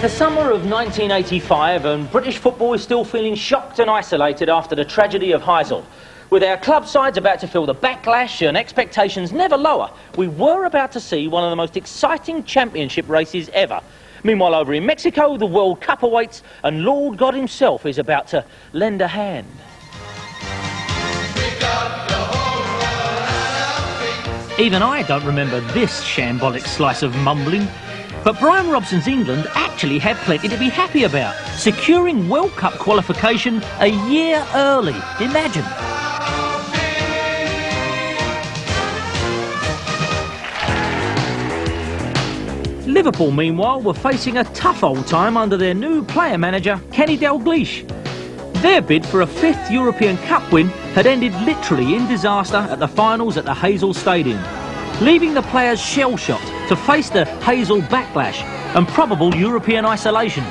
the summer of 1985 and British football is still feeling shocked and isolated after the tragedy of Heysel. With our club sides about to feel the backlash and expectations never lower, we were about to see one of the most exciting championship races ever. Meanwhile, over in Mexico, the World Cup awaits and Lord God himself is about to lend a hand. Even I don't remember this shambolic slice of mumbling. But Brian Robson's England actually had plenty to be happy about, securing World Cup qualification a year early. Imagine. Liverpool, meanwhile, were facing a tough old time under their new player manager, Kenny Dalglish. Their bid for a fifth European Cup win had ended literally in disaster at the finals at the Heysel Stadium, leaving the players shell-shocked to face the Heysel backlash and probable European isolation.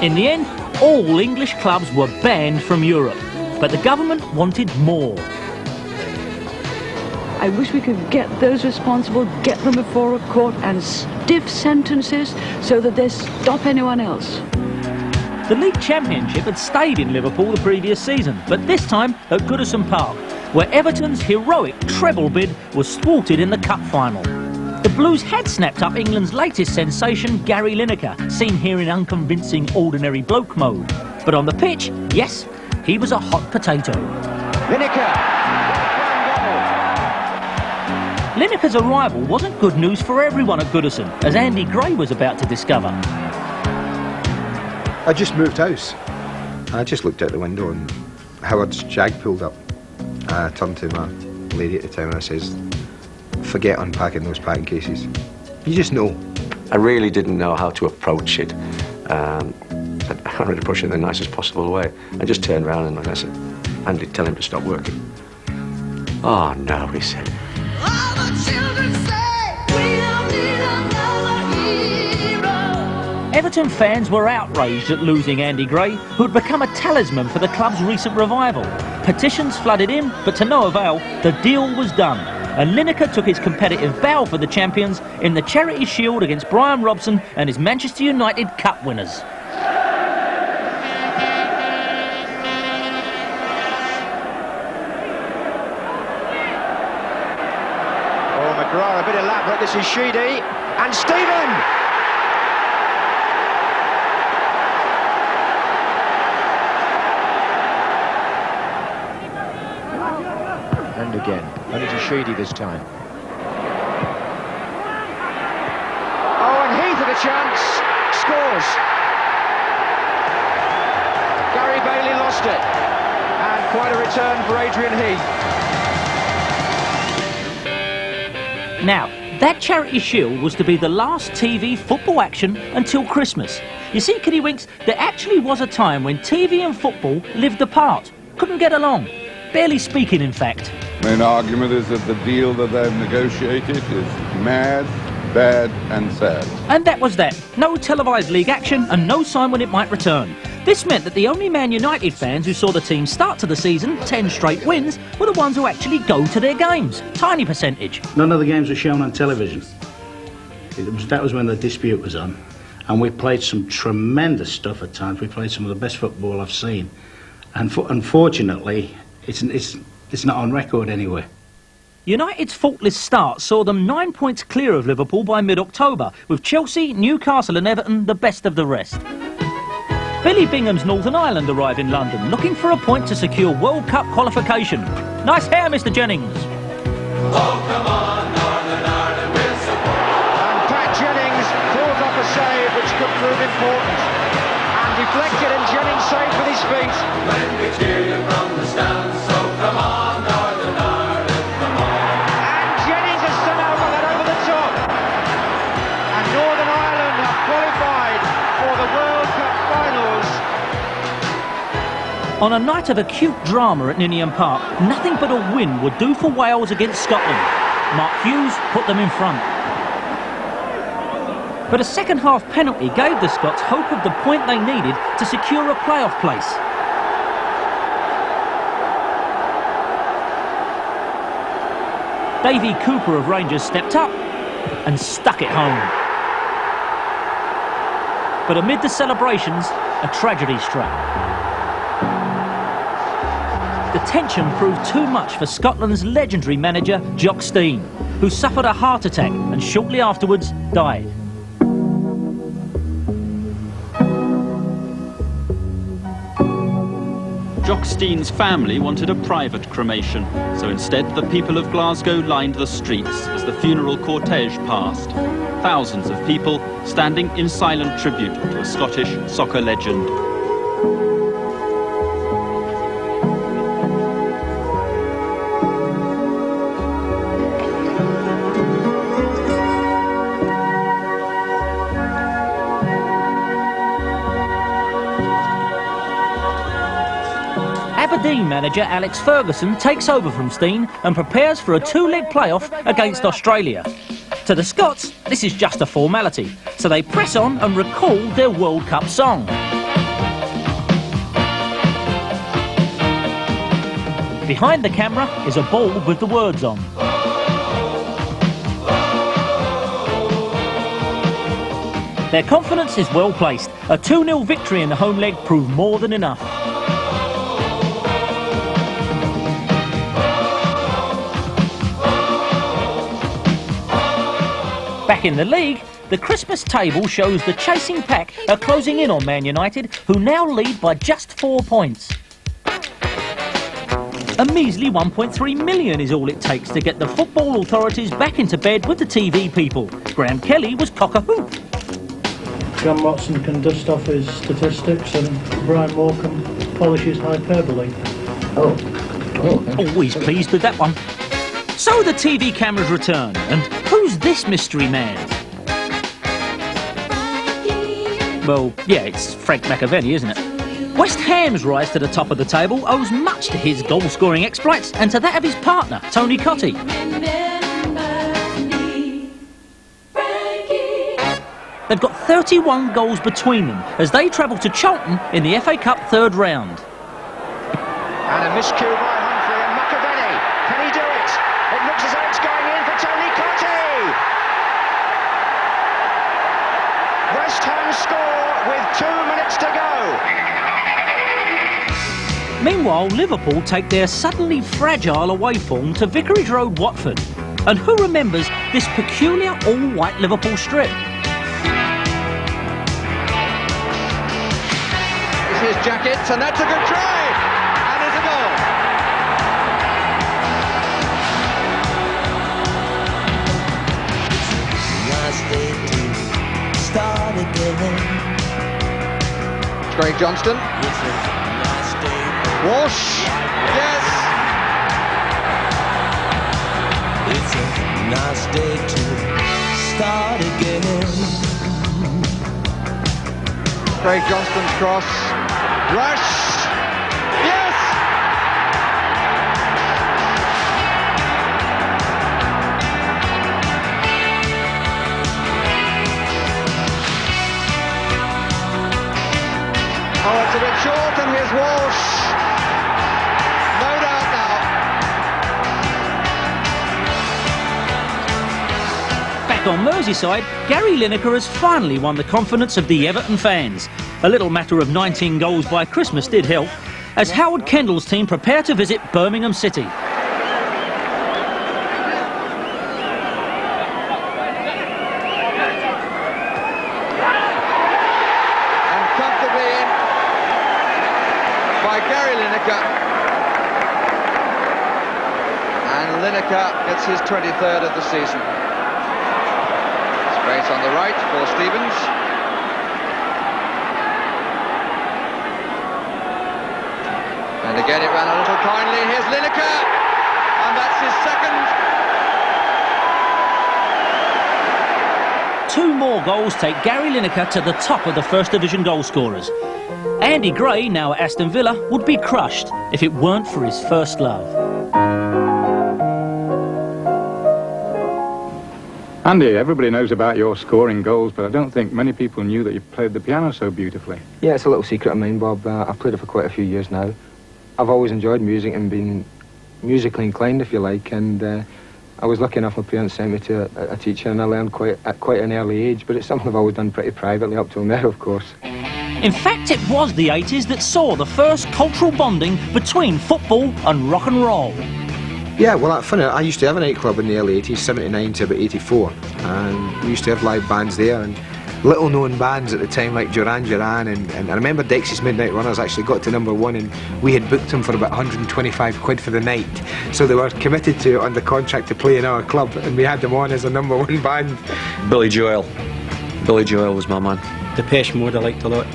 In the end, all English clubs were banned from Europe, but the government wanted more. I wish we could get those responsible, get them before a court and stiff sentences so that they stop anyone else. The league championship had stayed in Liverpool the previous season, but this time at Goodison Park, where Everton's heroic treble bid was thwarted in the cup final. The Blues had snapped up England's latest sensation, Gary Lineker, seen here in unconvincing ordinary bloke mode. But on the pitch, yes, he was a hot potato. Lineker's arrival wasn't good news for everyone at Goodison, as Andy Gray was about to discover. I just moved house. I just looked out the window and Howard's Jag pulled up. I turned to my lady at the time and I says, forget unpacking those packing cases. You just know. I really didn't know how to approach it. I wanted to approach it in the nicest possible way. I just turned around and I said, Andy, tell him to stop working. Oh no, he said. All the children say we don't need another hero. Everton fans were outraged at losing Andy Gray, who had become a talisman for the club's recent revival. Petitions flooded in, but to no avail, the deal was done. And Lineker took his competitive bow for the champions in the Charity Shield against Brian Robson and his Manchester United Cup winners. A bit elaborate. This is Sheedy and Stephen. And again, only to Sheedy this time. Oh, and Heath had a chance. Scores. Gary Bailey lost it. And quite a return for Adrian Heath. Now, that Charity Shield was to be the last TV football action until Christmas. You see, Kiddywinks, there actually was a time when TV and football lived apart, couldn't get along, barely speaking in fact. Main argument is that the deal that they've negotiated is mad, bad and sad. And that was that. No televised league action and no sign when it might return. This meant that the only Man United fans who saw the team start to the season, 10 straight wins, were the ones who actually go to their games. Tiny percentage. None of the games were shown on television. That was when the dispute was on. And we played some tremendous stuff at times. We played some of the best football I've seen. And unfortunately, it's not on record anywhere. United's faultless start saw them 9 points clear of Liverpool by mid-October, with Chelsea, Newcastle and Everton the best of the rest. Billy Bingham's Northern Ireland arrive in London, looking for a point to secure World Cup qualification. Nice hair, Mr. Jennings. Oh, come on, Northern Ireland will support. And Pat Jennings pulls off a save which could prove important. And deflected, and Jennings saved with his feet. When we cheer you from the stands, so come on, Northern Ireland, come on. And Jennings has somehow got that over the top. And Northern Ireland have qualified for the World Cup finals. On a night of acute drama at Ninian Park, nothing but a win would do for Wales against Scotland. Mark Hughes put them in front. But a second-half penalty gave the Scots hope of the point they needed to secure a playoff place. Davy Cooper of Rangers stepped up and stuck it home. But amid the celebrations, a tragedy struck. The tension proved too much for Scotland's legendary manager, Jock Stein, who suffered a heart attack and shortly afterwards died. Jock Stein's family wanted a private cremation, so instead the people of Glasgow lined the streets as the funeral cortege passed. Thousands of people standing in silent tribute to a Scottish soccer legend. Aberdeen manager Alex Ferguson takes over from Stein and prepares for a two-leg playoff against Australia. To the Scots, this is just a formality, so they press on and record their World Cup song. Behind the camera is a ball with the words on. Their confidence is well placed. A 2-0 victory in the home leg proved more than enough. Back in the league, the Christmas table shows the chasing pack are closing in on Man United, who now lead by just 4 points. A measly 1.3 million is all it takes to get the football authorities back into bed with the TV people. Graham Kelly was cock-a-hoop. John Watson can dust off his statistics and Brian Morecambe polishes hyperbole. Always pleased with that one. So the TV cameras return, and who's this mystery man? Well, yeah, it's Frank McAvenny, isn't it? West Ham's rise to the top of the table owes much to his goal-scoring exploits and to that of his partner, Tony Cottee. They've got 31 goals between them as they travel to Charlton in the FA Cup third round. And a miscue by Humphrey and McAvenny. Can he do it? It looks as though it's going in for Tony Cottee. West Ham score with 2 minutes to go. Meanwhile, Liverpool take their suddenly fragile away form to Vicarage Road, Watford. And who remembers this peculiar all-white Liverpool strip? His jacket, and that's a good try, and it's a goal. Craig Johnston. Walsh. Yes. It's a nice day to start again. Craig Johnston's cross. Rush! Yes! Oh, it's a bit short, and here's Walsh. No doubt now. Back on Merseyside, Gary Lineker has finally won the confidence of the Everton fans. A little matter of 19 goals by Christmas did help, as Howard Kendall's team prepare to visit Birmingham City. And comfortably in by Gary Lineker. And Lineker gets his 23rd of the season. Space on the right for Stevens. And again it ran a little kindly. Here's Lineker, and that's his second. 2 more goals take Gary Lineker to the top of the First Division goal scorers. Andy Gray, now at Aston Villa, would be crushed if it weren't for his first love. Andy, everybody knows about your scoring goals, but I don't think many people knew that you played the piano so beautifully. Yeah, it's a little secret of mine, Bob. I've played it for quite a few years now. I've always enjoyed music and been musically inclined, if you like, and I was lucky enough my parents sent me to a teacher, and I learned at quite an early age, but it's something I've always done pretty privately up till now, of course. In fact, it was the 80s that saw the first cultural bonding between football and rock and roll. Yeah, well, funny, I used to have a nightclub in the early 80s, 79 to about 84, and we used to have live bands there, and little known bands at the time like Duran Duran, and I remember Dexys Midnight Runners actually got to #1, and we had booked them for about 125 quid for the night, so they were committed to under contract to play in our club, and we had them on as a #1 band. Billy Joel was my man. Depeche Mode I liked a lot.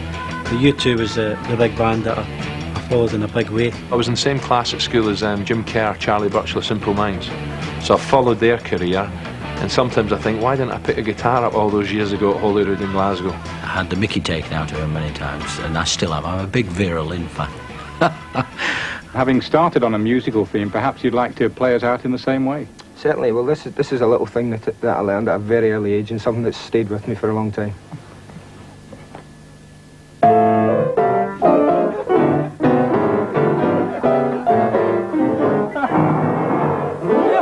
The U2 was the big band that I followed in a big way. I was in the same class at school as Jim Kerr, Charlie Birchall, Simple Minds, so I followed their career. And sometimes I think, why didn't I pick a guitar up all those years ago at Holyrood in Glasgow? I had the mickey taken out of him many times, and I still am. I'm a big Vera Lynn fan. Having started on a musical theme, perhaps you'd like to play us out in the same way? Certainly. Well, this is a little thing that I learned at a very early age, and something that's stayed with me for a long time.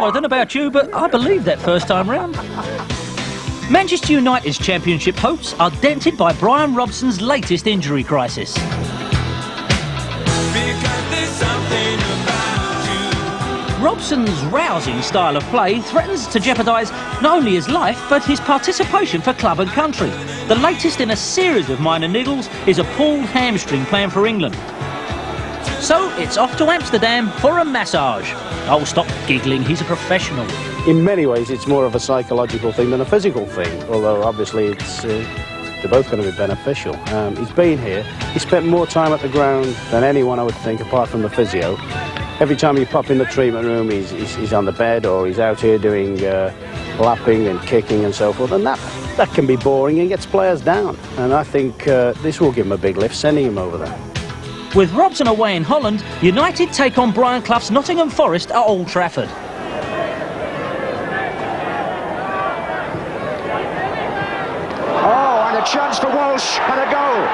I don't know about you, but I believe that first time round. Manchester United's championship hopes are dented by Brian Robson's latest injury crisis. Robson's rousing style of play threatens to jeopardise not only his life, but his participation for club and country. The latest in a series of minor niggles is a pulled hamstring plan for England. So it's off to Amsterdam for a massage. Oh, stop giggling, he's a professional. In many ways, it's more of a psychological thing than a physical thing, although obviously it's, they're both going to be beneficial. He's been here, he spent more time at the ground than anyone I would think, apart from the physio. Every time you pop in the treatment room, he's on the bed, or he's out here doing lapping and kicking and so forth, and that can be boring and gets players down. And I think this will give him a big lift, sending him over there. With Robson away in Holland, United take on Brian Clough's Nottingham Forest at Old Trafford. Oh, and a chance for Walsh and a goal.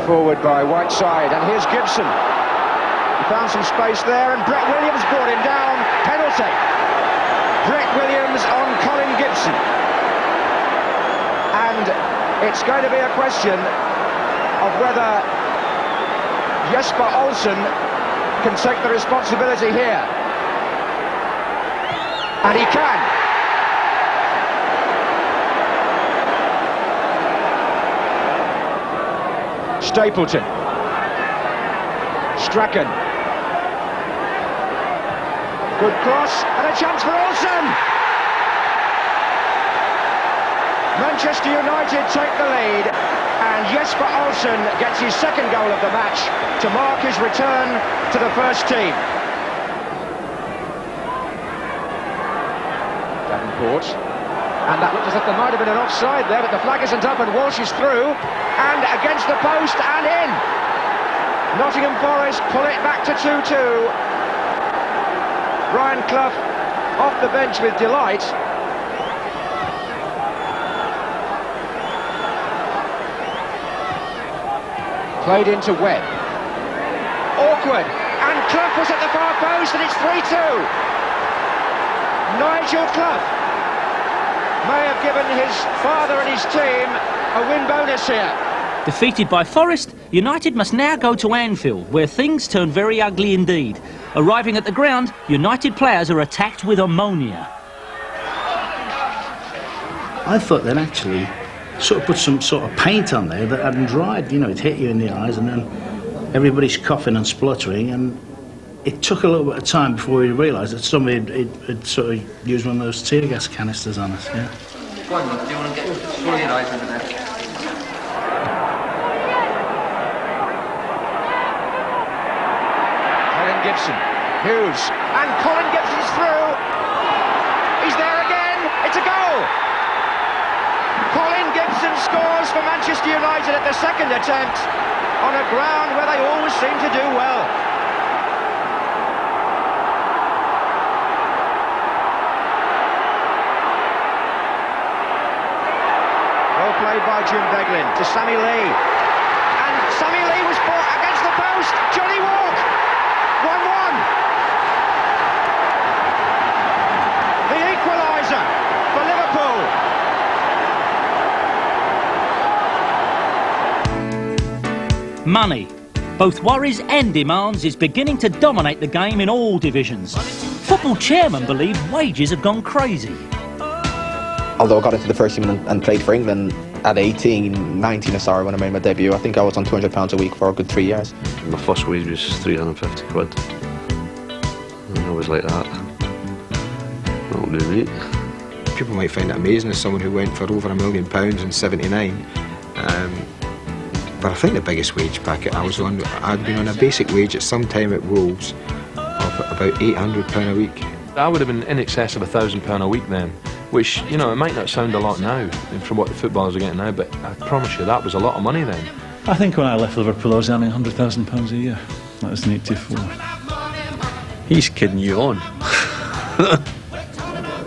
Forward by Whiteside, and here's Gibson. He found some space there, and Brett Williams brought him down. Penalty. Brett Williams on Colin Gibson. And it's going to be a question of whether Jesper Olsen can take the responsibility here. And he can. Stapleton. Strachan. Good cross, and a chance for Olsen. Manchester United take the lead, and Jesper Olsen gets his second goal of the match to mark his return to the first team. Davenport, and that looked as if there might have been an offside there, but the flag isn't up, and Walsh is through, and against the post and in. Nottingham Forest pull it back to 2-2. Brian Clough off the bench with delight. Played into Webb. Awkward, and Clough was at the far post, and it's 3-2. Nigel Clough may have given his father and his team a win bonus here. Defeated by Forest, United must now go to Anfield, where things turn very ugly indeed. Arriving at the ground, United players are attacked with ammonia. I thought they'd actually sort of put some sort of paint on there that hadn't dried. You know, it hit you in the eyes, and then everybody's coughing and spluttering, and it took a little bit of time before we realised that somebody had sort of used one of those tear gas canisters on us, yeah. Go on, do you want to swallow your eyes under there? Colin Gibson, Hughes, and Colin Gibson's through. He's there again, it's a goal. Colin Gibson scores for Manchester United at the second attempt on a ground where they always seem to do well. Well played by Jim Beglin to Sammy Lee. And Sammy Lee was brought again. Money. Both worries and demands is beginning to dominate the game in all divisions. Football chairmen believe wages have gone crazy. Although I got into the first team and played for England at 18, 19 when I made my debut, I think I was on £200 a week for a good 3 years. My first wage was 350 quid. I was like that. That'll do me. People might find it amazing as someone who went for over £1 million in '79. But I think the biggest wage packet I was on, I'd been on a basic wage at some time at Wolves of about £800 a week. I would have been in excess of £1,000 a week then, which, you know, it might not sound a lot now from what the footballers are getting now, but I promise you that was a lot of money then. I think when I left Liverpool I was earning £100,000 a year. That was in '84. He's kidding you on.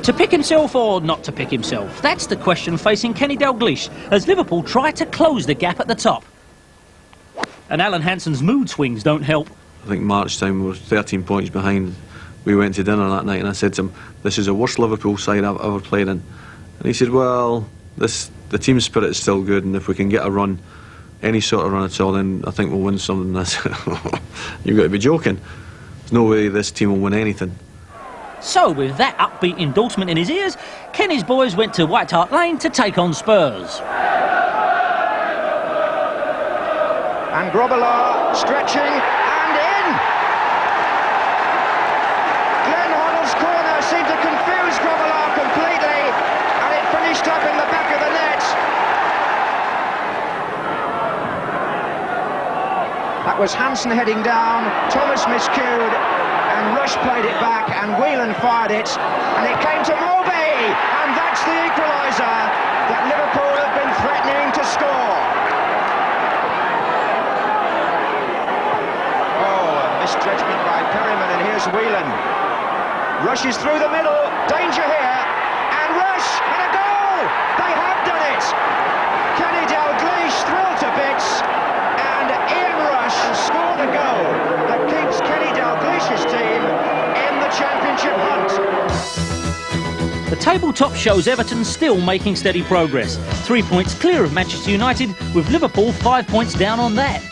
To pick himself or not to pick himself? That's the question facing Kenny Dalglish as Liverpool try to close the gap at the top. And Alan Hansen's mood swings don't help. I think March time we were 13 points behind. We went to dinner that night and I said to him, this is the worst Liverpool side I've ever played in. And he said, well, the team spirit is still good, and if we can get a run, any sort of run at all, then I think we'll win something. And I said, you've got to be joking. There's no way this team will win anything. So with that upbeat endorsement in his ears, Kenny's boys went to White Hart Lane to take on Spurs. And Grobbelaar stretching and in! Glenn Hoddle's corner seemed to confuse Grobbelaar completely, and it finished up in the back of the net. That was Hansen heading down, Thomas miscued, and Rush played it back, and Whelan fired it, and it came to Mulby, and that's the equaliser that Liverpool have been threatening to score. Misjudgment by Perryman, and here's Whelan. Rushes through the middle, danger here, and Rush, and a goal! They have done it! Kenny Dalglish thrilled to bits, and Ian Rush scored a goal that keeps Kenny Dalglish's team in the championship hunt. The tabletop shows Everton still making steady progress. 3 points clear of Manchester United, with Liverpool 5 points down on that.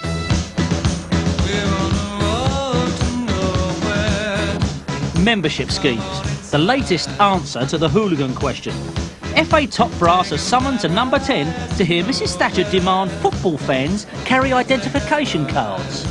Membership schemes, the latest answer to the hooligan question. FA top brass are summoned to number 10 to hear Mrs Thatcher demand football fans carry identification cards.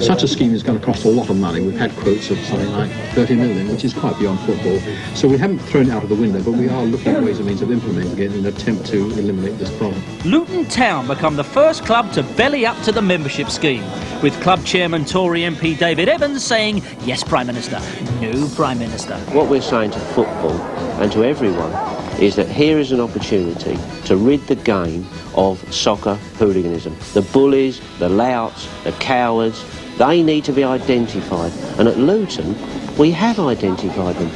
Such a scheme is going to cost a lot of money. We've had quotes of something like 30 million, which is quite beyond football. So we haven't thrown it out of the window, but we are looking at ways and means of implementing it in an attempt to eliminate this problem. Luton Town become the first club to belly up to the membership scheme, with club chairman Tory MP David Evans saying, yes, Prime Minister, no, Prime Minister. What we're saying to football and to everyone is that here is an opportunity to rid the game of soccer hooliganism. The bullies, the louts, the cowards, they need to be identified. And at Luton, we have identified them.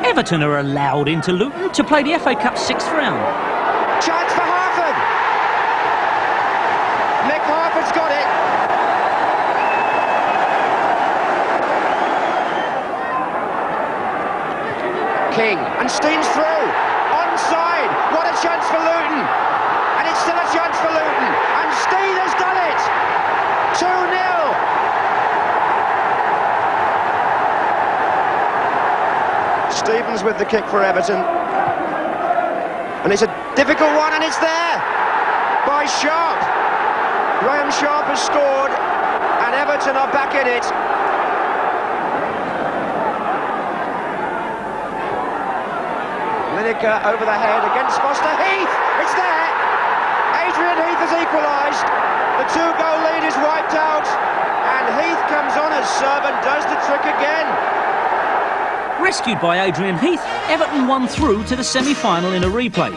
Everton are allowed into Luton to play the FA Cup 6th round. Chance for Harford. Mick Harford's got it. King, and Steen's through. Onside. What a chance for Luton. And it's still a chance for Luton. And Steen has done it. 2-0. Stevens with the kick for Everton. And it's a difficult one, and it's there by Sharp. Graham Sharp has scored, and Everton are back in it. Lineker over the head against Foster. Heath, it's there. Adrian Heath has equalised. The 2-goal lead is wiped out, and Heath comes on as sub and does the trick again. Rescued by Adrian Heath, Everton won through to the semi-final in a replay.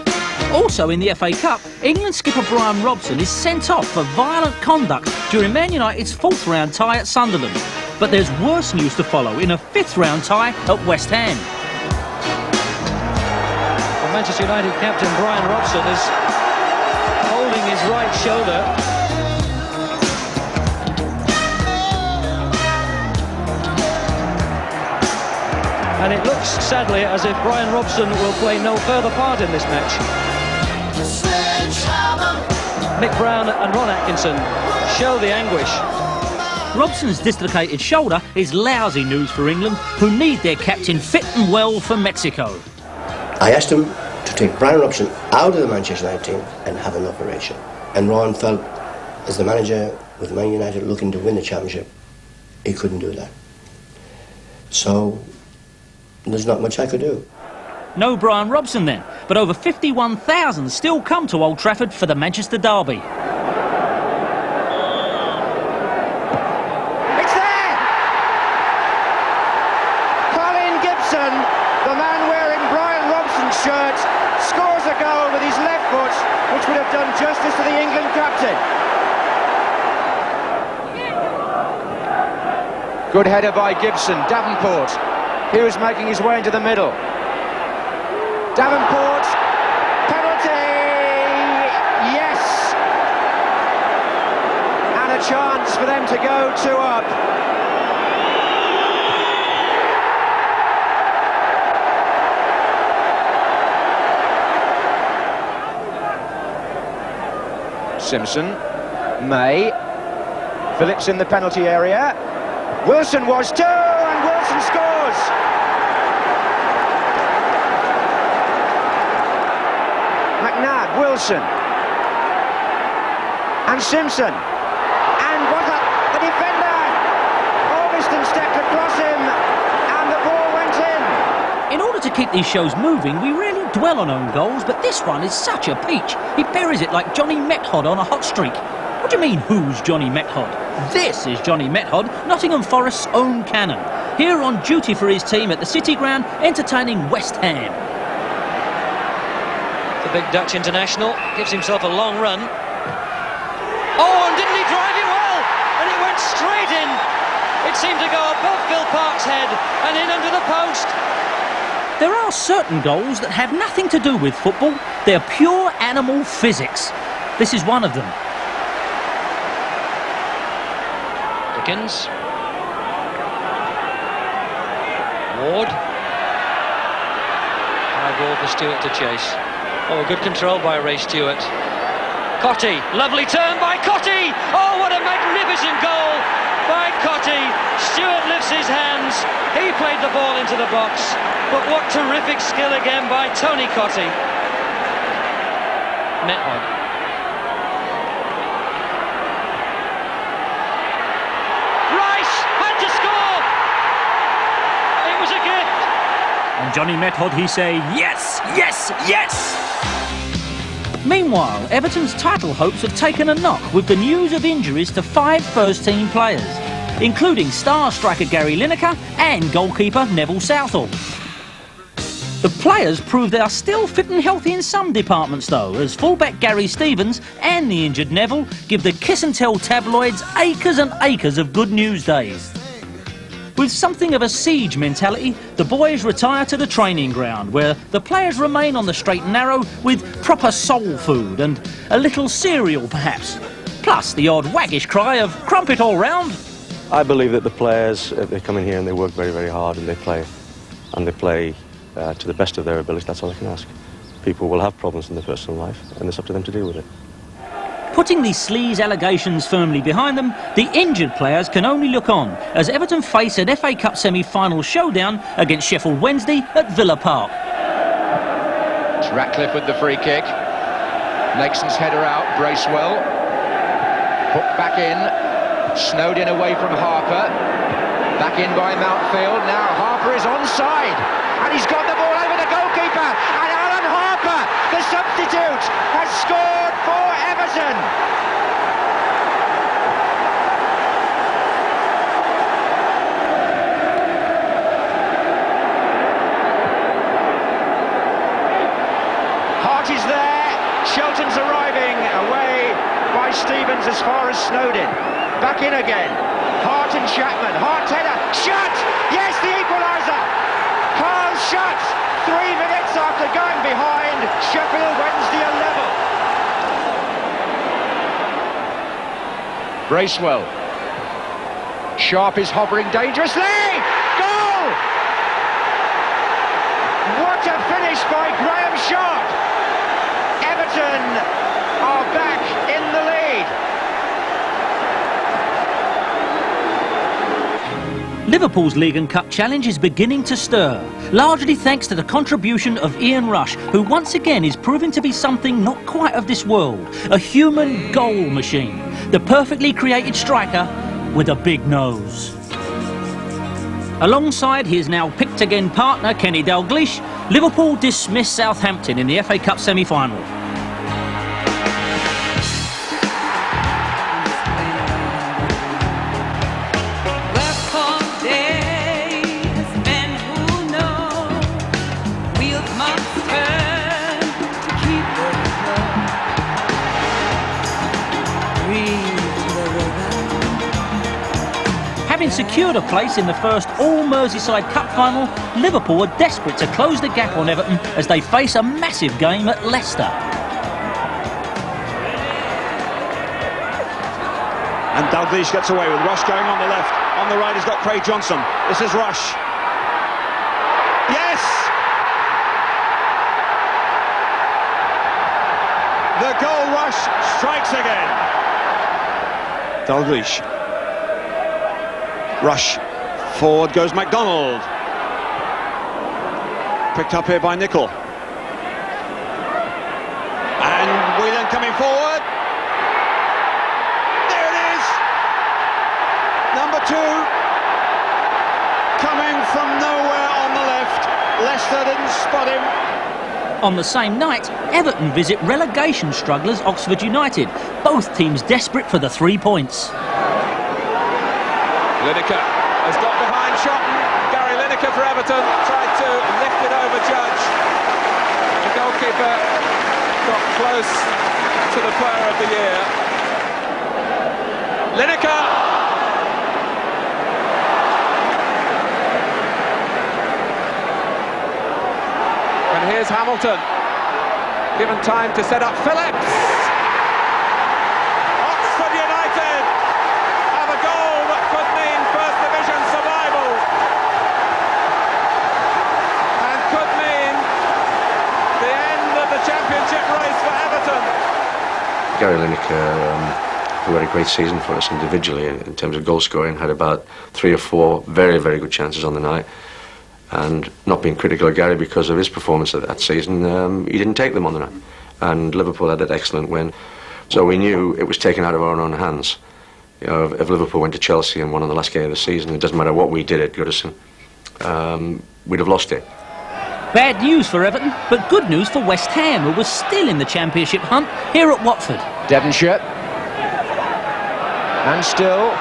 Also in the FA Cup, England skipper Brian Robson is sent off for violent conduct during Man United's 4th round tie at Sunderland. But there's worse news to follow in a 5th round tie at West Ham. Well, Manchester United captain Brian Robson is holding his right shoulder. And it looks, sadly, as if Brian Robson will play no further part in this match. Mick Brown and Ron Atkinson show the anguish. Robson's dislocated shoulder is lousy news for England, who need their captain fit and well for Mexico. I asked him to take Brian Robson out of the Manchester United team and have an operation. And Ron felt, as the manager with Man United looking to win the championship, he couldn't do that. So there's not much I could do. No Brian Robson then, but over 51,000 still come to Old Trafford for the Manchester derby. It's there! Colin Gibson, the man wearing Brian Robson's shirt, scores a goal with his left foot, which would have done justice to the England captain. Good header by Gibson. Davenport. Hughes making his way into the middle. Davenport. Penalty. Yes. And a chance for them to go 2 up. Simpson. May. Phillips in the penalty area. Wilson was too, and Wilson scores! McNabb, Wilson. And Simpson. And what the defender! Augustin stepped across him, and the ball went in. In order to keep these shows moving, we really dwell on own goals, but this one is such a peach. He buries it like Johnny Method on a hot streak. What do you mean, who's Johnny Method? This is Johnny Method, Nottingham Forest's own cannon, here on duty for his team at the City Ground, entertaining West Ham. The big Dutch international gives himself a long run. Oh, and didn't he drive it well? And it went straight in. It seemed to go above Phil Park's head and in under the post. There are certain goals that have nothing to do with football. They're pure animal physics. This is one of them. Dickens. Ward. High ball for Stewart to chase. Oh, good control by Ray Stewart. Cotty, lovely turn by Cotty! Oh, what a magnificent goal by Cotty! Stewart lifts his hands. He played the ball into the box. But what terrific skill again by Tony Cotty. Method. And Johnny Method, he say, yes, yes, yes! Meanwhile, Everton's title hopes have taken a knock with the news of injuries to 5 first-team players, including star striker Gary Lineker and goalkeeper Neville Southall. The players prove they are still fit and healthy in some departments, though, as fullback Gary Stevens and the injured Neville give the kiss-and-tell tabloids acres and acres of good news days. With something of a siege mentality, the boys retire to the training ground, where the players remain on the straight and narrow with proper soul food and a little cereal, perhaps. Plus the odd waggish cry of crumpet all round. I believe that the players, they come in here and they work very, very hard and they play to the best of their ability. That's all I can ask. People will have problems in their personal life and it's up to them to deal with it. Putting these sleaze allegations firmly behind them, the injured players can only look on as Everton face an FA Cup semi-final showdown against Sheffield Wednesday at Villa Park. It's Ratcliffe with the free kick. Nixon's header out, Bracewell. Put back in. Snowden away from Harper. Back in by Mountfield. Now Harper is onside. And he's got the ball over the goalkeeper. And Alan Harper, the substitute, has scored for Everton. Hart is there. Shelton's arriving, away by Stevens as far as Snowden. Back in again. Hart and Chapman. Hart header. Shut! Yes, the equaliser. Carl shut. 3 minutes after going behind. Sheffield Wednesday are level. Bracewell. Sharp is hovering dangerously. Goal! Chased by Graham Sharp. Everton are back in the lead. Liverpool's League and Cup challenge is beginning to stir, largely thanks to the contribution of Ian Rush, who once again is proving to be something not quite of this world, a human goal machine, the perfectly created striker with a big nose. Alongside his now picked again partner Kenny Dalglish, Liverpool dismissed Southampton in the FA Cup semi-final. Having secured a place in the first all-Merseyside Cup final, Liverpool are desperate to close the gap on Everton as they face a massive game at Leicester. And Dalglish gets away with Rush going on the left. On the right he's got Craig Johnson. This is Rush. Yes! The goal rush strikes again. Dalglish. Rush. Forward goes MacDonald. Picked up here by Nicol. And Whelan coming forward. There it is. Number 2. Coming from nowhere on the left. Leicester didn't spot him. On the same night, Everton visit relegation strugglers Oxford United, both teams desperate for the 3 points. Lineker has got behind Shotton. Gary Lineker for Everton tried to lift it over Judge. The goalkeeper got close to the player of the year. Lineker. And here's Hamilton, given time to set up Phillips. Oxford United have a goal that could mean First Division survival and could mean the end of the Championship race for Everton. Gary Lineker, who had a great season for us individually in terms of goal scoring, had about 3 or 4 very, very good chances on the night. And not being critical of Gary because of his performance of that season, he didn't take them on the night. And Liverpool had that excellent win. So we knew it was taken out of our own hands. You know, if Liverpool went to Chelsea and won on the last game of the season, it doesn't matter what we did at Goodison, we'd have lost it. Bad news for Everton, but good news for West Ham, who was still in the Championship hunt here at Watford. Devonshire. And still,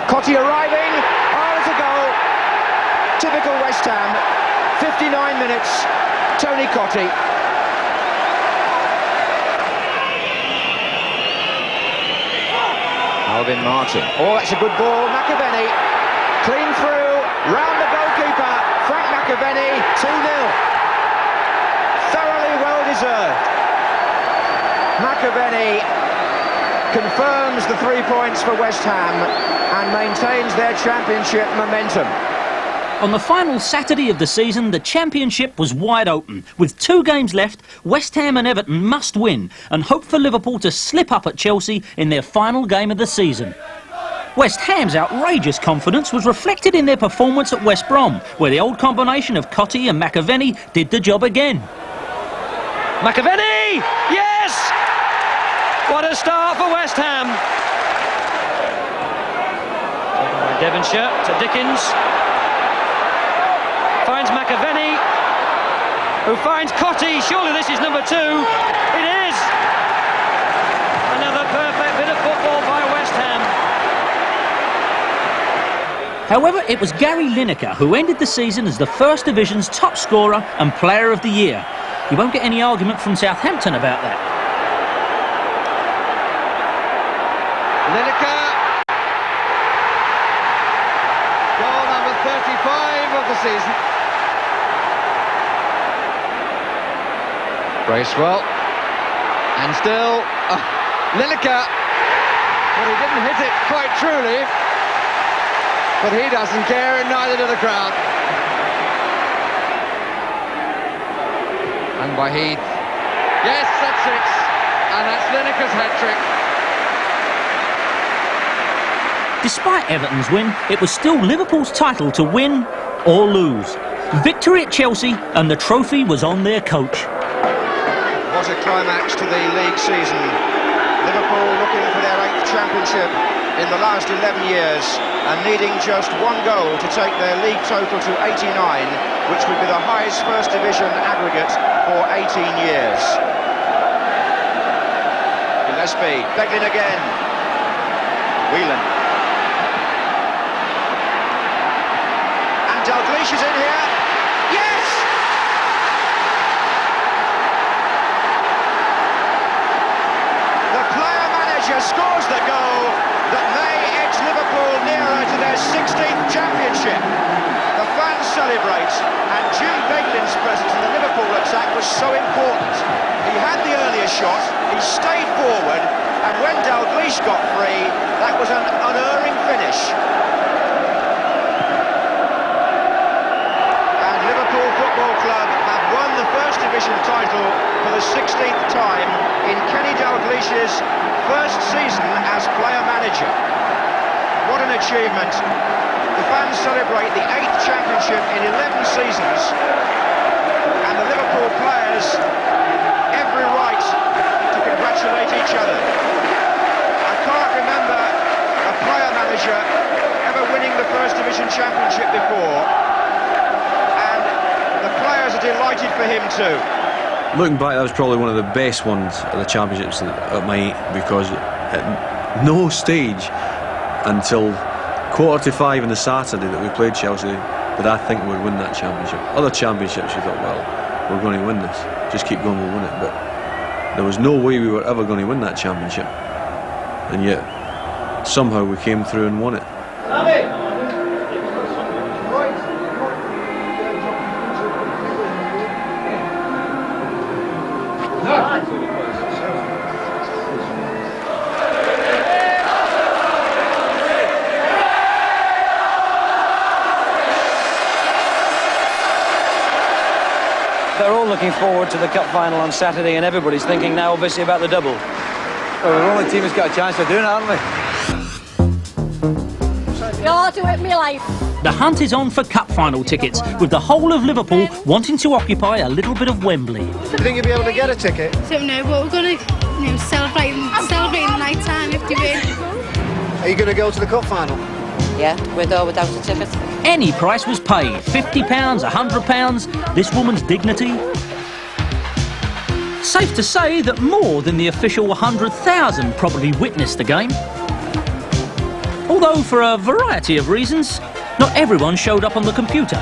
Cottee arriving. Oh, it's a goal. Typical West Ham. 59 minutes. Tony Cottee. Alvin Martin. Oh, that's a good ball. McAvenny. Clean through. Round the goalkeeper. Frank McAvenny. 2-0. Thoroughly well deserved. McAvenny confirms the 3 points for West Ham and maintains their championship momentum. On the final Saturday of the season, the Championship was wide open. With 2 games left, West Ham and Everton must win and hope for Liverpool to slip up at Chelsea in their final game of the season. West Ham's outrageous confidence was reflected in their performance at West Brom, where the old combination of Cottee and McAvenny did the job again. McAvenny! Yes! What a start for West Ham. Devonshire to Dickens. Finds McAvenny, who finds Cottee. Surely this is number 2. It is! Another perfect bit of football by West Ham. However, it was Gary Lineker who ended the season as the First Division's top scorer and Player of the Year. You won't get any argument from Southampton about that. Lineker. Goal number 35 of the season. Bracewell. And still, Lineker. Well, he didn't hit it quite truly. But he doesn't care, and neither do the crowd. And Wahid. Yes, that's it. And that's Lineker's hat-trick. Despite Everton's win, it was still Liverpool's title to win or lose. Victory at Chelsea and the trophy was on their coach. What a climax to the league season. Liverpool looking for their 8th championship in the last 11 years and needing just one goal to take their league total to 89, which would be the highest First Division aggregate for 18 years. Gillespie, Beglin again. Whelan. And Dalglish is in here. Yes! The player-manager scores the goal that may edge Liverpool nearer to their 16th championship. The fans celebrate, and Jim Beglin's presence in the Liverpool attack was so important. He had the earlier shot, he stayed forward, and when Dalglish got free, that was an unerring finish. And Liverpool Football Club have won the First Division title for the 16th time in Kenny Dalglish's first season as player-manager. What an achievement. The fans celebrate the 8th championship in 11 seasons, and the Liverpool players every right to congratulate each other. I can't remember a player-manager ever winning the First Division championship before, and the players are delighted for him too. Looking back, that was probably one of the best ones of the championships at my 8, because at no stage until 4:45 on the Saturday that we played Chelsea did I think we'd win that championship. Other championships you thought, well, we're going to win this, just keep going, we'll win it, but there was no way we were ever going to win that championship, and yet somehow we came through and won it. They're all looking forward to the cup final on Saturday, and everybody's thinking now obviously about the double. Well, we're the only team that's got a chance of doing it, aren't we? You'll do it, me life. The hunt is on for cup final tickets, with the whole of Liverpool wanting to occupy a little bit of Wembley. Do you think you'll be able to get a ticket? Don't know, but we're going to celebrate the night time if you win. Are you going to go to the cup final? Yeah, with or without a ticket. Any price was paid, £50, £100, this woman's dignity. Safe to say that more than the official 100,000 probably witnessed the game. Although for a variety of reasons, not everyone showed up on the computer.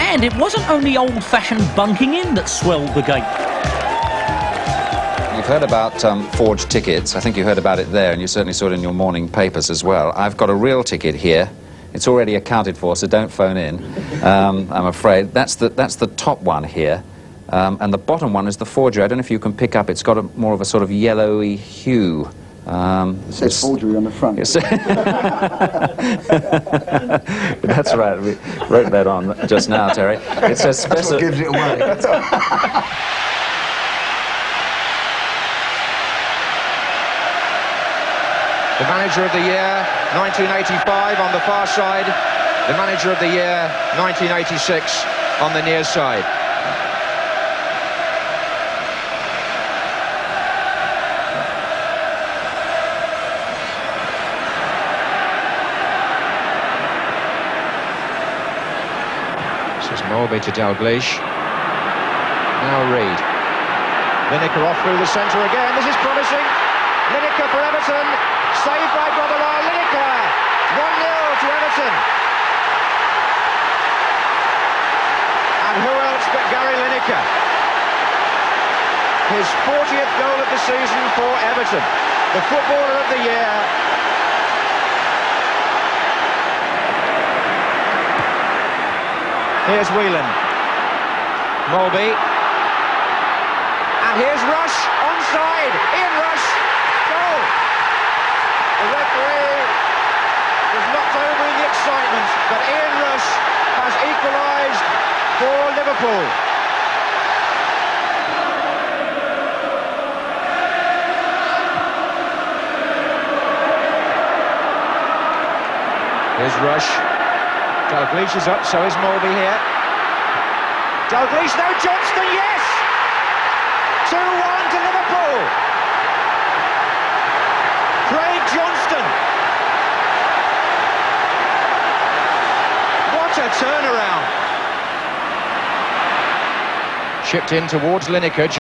And it wasn't only old-fashioned bunking in that swelled the gate. You've heard about forged tickets. I think you heard about it there, and you certainly saw it in your morning papers as well. I've got a real ticket here. It's already accounted for, so don't phone in, I'm afraid. That's the top one here, and the bottom one is the forgery. I don't know if you can pick up, it's got more of a sort of yellowy hue. It says forgery on the front. That's right, we wrote that on just now, Terry. It says That's what gives it away. The Manager of the Year, 1985 on the far side. The Manager of the Year, 1986 on the near side. This is Morby to Dalglish. Now Reid. Lineker off through the centre again. This is promising. Lineker for Everton. Saved by Grobbelaar. Lineker. 1-0 to Everton. And who else but Gary Lineker? His 40th goal of the season for Everton. The Footballer of the Year. Here's Whelan. Molby. And here's Rush. Onside. Ian Rush. Goal. The referee was knocked over in the excitement, but Ian Rush has equalised for Liverpool. Here's Rush. Dalglish is up, so is Mulvey here. Dalglish, no, Johnston, yes! 2-1 to Liverpool. Craig Johnston. What a turnaround. Chipped in towards Lineker.